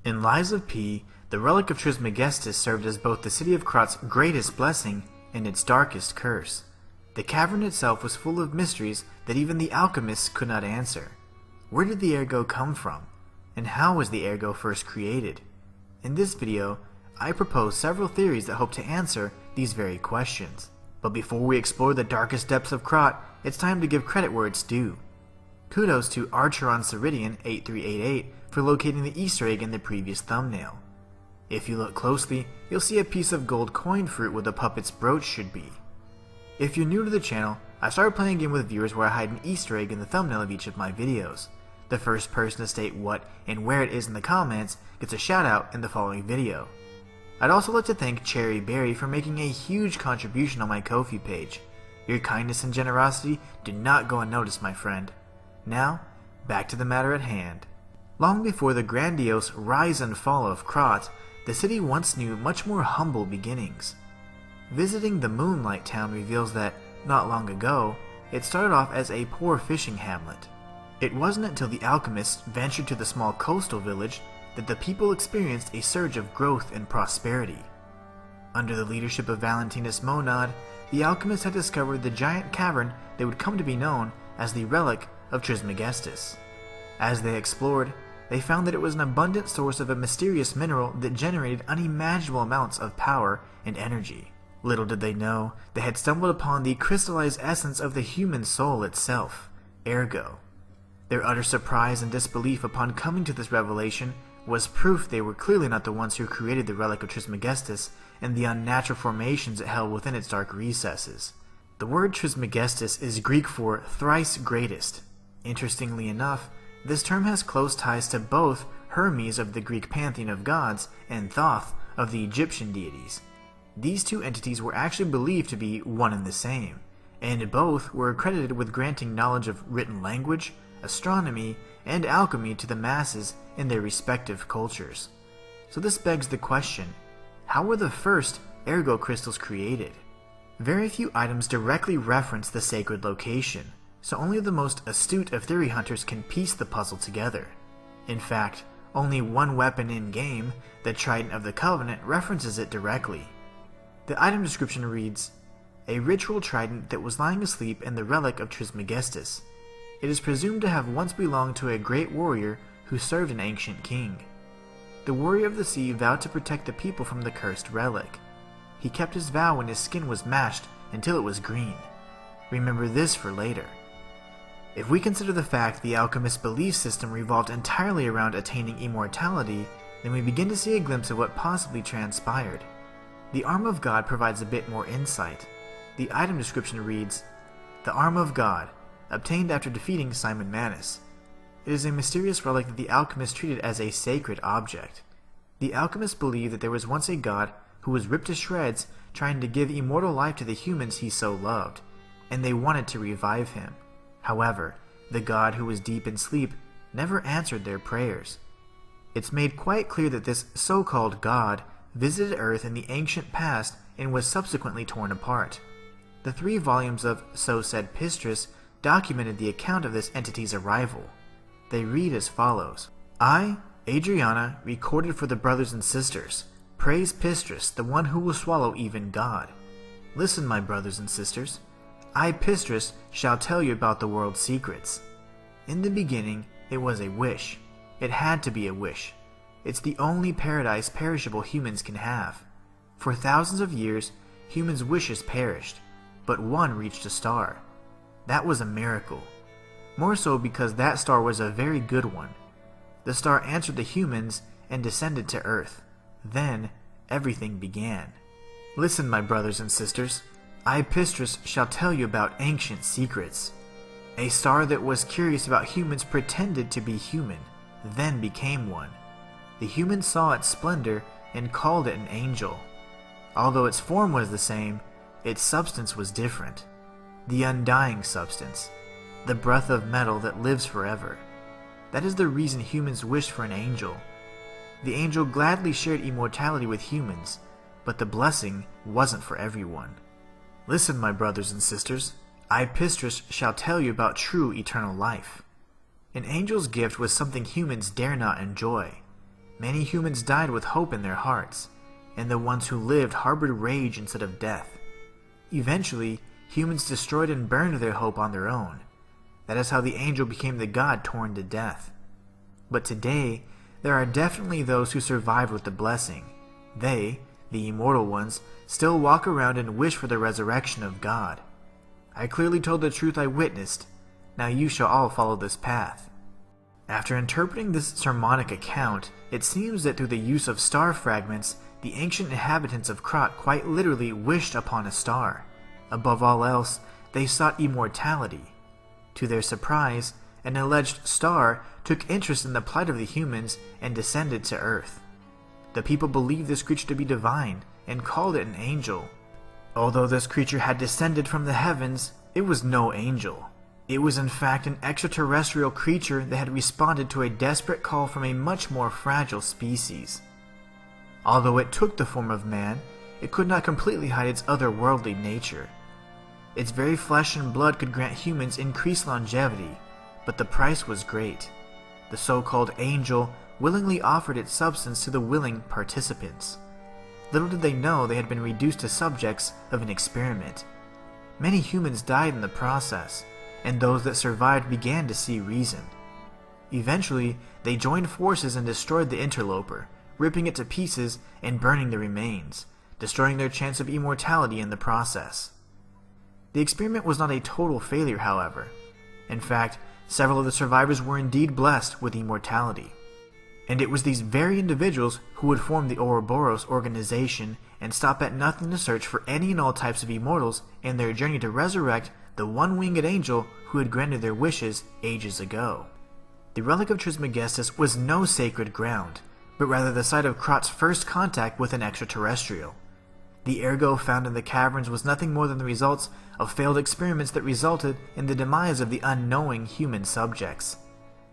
In Lies of P, the Relic of Trismegistus served as both the city of Krat's greatest blessing and its darkest curse. The cavern itself was full of mysteries that even the alchemists could not answer. Where did the Ergo come from? And how was the Ergo first created? In this video, I propose several theories that hope to answer these very questions. But before we explore the darkest depths of Krat, it's time to give credit where it's due. Kudos to Archer on Ceridian 8388 for locating the Easter egg in the previous thumbnail. If you look closely, you'll see a piece of gold coin fruit where the puppet's brooch should be. If you're new to the channel, I started playing a game with viewers where I hide an Easter egg in the thumbnail of each of my videos. The first person to state what and where it is in the comments gets a shout out in the following video. I'd also like to thank Cherry Berry for making a huge contribution on my Ko-fi page. Your kindness and generosity do not go unnoticed, my friend. Now, back to the matter at hand. Long before the grandiose rise and fall of Krat, the city once knew much more humble beginnings. Visiting the Moonlight Town reveals that, not long ago, it started off as a poor fishing hamlet. It wasn't until the alchemists ventured to the small coastal village that the people experienced a surge of growth and prosperity. Under the leadership of Valentinus Monad, the alchemists had discovered the giant cavern that would come to be known as the Relic of Trismegistus. As they explored, they found that it was an abundant source of a mysterious mineral that generated unimaginable amounts of power and energy. Little did they know, they had stumbled upon the crystallized essence of the human soul itself, Ergo. Their utter surprise and disbelief upon coming to this revelation was proof they were clearly not the ones who created the Relic of Trismegistus and the unnatural formations it held within its dark recesses. The word Trismegistus is Greek for thrice greatest. Interestingly enough, this term has close ties to both Hermes of the Greek pantheon of gods and Thoth of the Egyptian deities. These two entities were actually believed to be one and the same, and both were credited with granting knowledge of written language, astronomy, and alchemy to the masses in their respective cultures. So this begs the question, how were the first Ergo crystals created? Very few items directly reference the sacred location, so only the most astute of theory hunters can piece the puzzle together. In fact, only one weapon in-game, the Trident of the Covenant, references it directly. The item description reads, "A ritual trident that was lying asleep in the Relic of Trismegistus. It is presumed to have once belonged to a great warrior who served an ancient king. The warrior of the sea vowed to protect the people from the cursed relic. He kept his vow when his skin was mashed until it was green. Remember this for later." If we consider the fact the alchemist's belief system revolved entirely around attaining immortality, then we begin to see a glimpse of what possibly transpired. The Arm of God provides a bit more insight. The item description reads, "The Arm of God, obtained after defeating Simon Manus. It is a mysterious relic that the alchemists treated as a sacred object. The alchemists believed that there was once a god who was ripped to shreds trying to give immortal life to the humans he so loved, and they wanted to revive him. However, the god who was deep in sleep never answered their prayers. It's made quite clear that this so-called god visited Earth in the ancient past and was subsequently torn apart. The 3 volumes of So Said Pistis documented the account of this entity's arrival. They read as follows. I, Adriana, recorded for the brothers and sisters. Praise Pistis, the one who will swallow even God. Listen, my brothers and sisters. I, Pistis, shall tell you about the world's secrets. In the beginning, it was a wish. It had to be a wish. It's the only paradise perishable humans can have. For thousands of years, humans' wishes perished, but one reached a star. That was a miracle. More so because that star was a very good one. The star answered the humans and descended to Earth. Then, everything began. Listen, my brothers and sisters. I, Pistis, shall tell you about ancient secrets. A star that was curious about humans pretended to be human, then became one. The humans saw its splendor and called it an angel. Although its form was the same, its substance was different. The undying substance. The breath of metal that lives forever. That is the reason humans wished for an angel. The angel gladly shared immortality with humans, but the blessing wasn't for everyone. Listen, my brothers and sisters. I, Pistis, shall tell you about true eternal life. An angel's gift was something humans dare not enjoy. Many humans died with hope in their hearts, and the ones who lived harbored rage instead of death. Eventually, humans destroyed and burned their hope on their own. That is how the angel became the god torn to death. But today, there are definitely those who survived with the blessing. They, the immortal ones, still walk around and wish for the resurrection of God. I clearly told the truth I witnessed. Now you shall all follow this path. After interpreting this sermonic account, it seems that through the use of star fragments, the ancient inhabitants of Krat quite literally wished upon a star. Above all else, they sought immortality. To their surprise, an alleged star took interest in the plight of the humans and descended to Earth. The people believed this creature to be divine and called it an angel. Although this creature had descended from the heavens, it was no angel. It was in fact an extraterrestrial creature that had responded to a desperate call from a much more fragile species. Although it took the form of man, it could not completely hide its otherworldly nature. Its very flesh and blood could grant humans increased longevity, but the price was great. The so-called angel willingly offered its substance to the willing participants. Little did they know they had been reduced to subjects of an experiment. Many humans died in the process, and those that survived began to see reason. Eventually, they joined forces and destroyed the interloper, ripping it to pieces and burning the remains, destroying their chance of immortality in the process. The experiment was not a total failure, however. In fact, several of the survivors were indeed blessed with immortality. And it was these very individuals who would form the Ouroboros organization and stop at nothing to search for any and all types of immortals in their journey to resurrect the one-winged angel who had granted their wishes ages ago. The Relic of Trismegistus was no sacred ground, but rather the site of Krat's first contact with an extraterrestrial. The Ergo found in the caverns was nothing more than the results of failed experiments that resulted in the demise of the unknowing human subjects.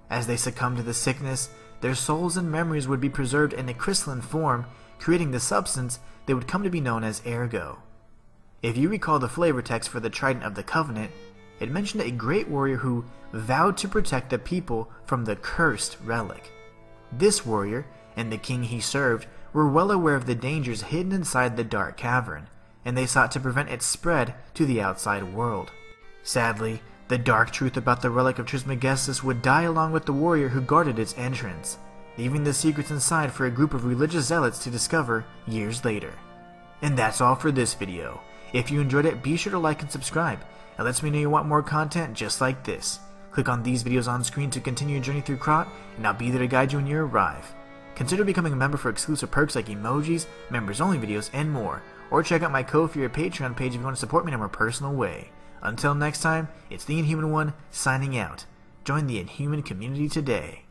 As they succumbed to the sickness, their souls and memories would be preserved in a crystalline form, creating the substance that would come to be known as Ergo. If you recall the flavor text for the Trident of the Covenant, it mentioned a great warrior who vowed to protect the people from the cursed relic. This warrior, and the king he served, were well aware of the dangers hidden inside the dark cavern, and they sought to prevent its spread to the outside world. Sadly, the dark truth about the Relic of Trismegistus would die along with the warrior who guarded its entrance, leaving the secrets inside for a group of religious zealots to discover years later. And that's all for this video. If you enjoyed it, be sure to like and subscribe. It lets me know you want more content just like this. Click on these videos on screen to continue your journey through Krat, and I'll be there to guide you when you arrive. Consider becoming a member for exclusive perks like emojis, members-only videos, and more. Or check out my Ko-fi or Patreon page if you want to support me in a more personal way. Until next time, it's the Inhuman One, signing out. Join the Inhuman community today.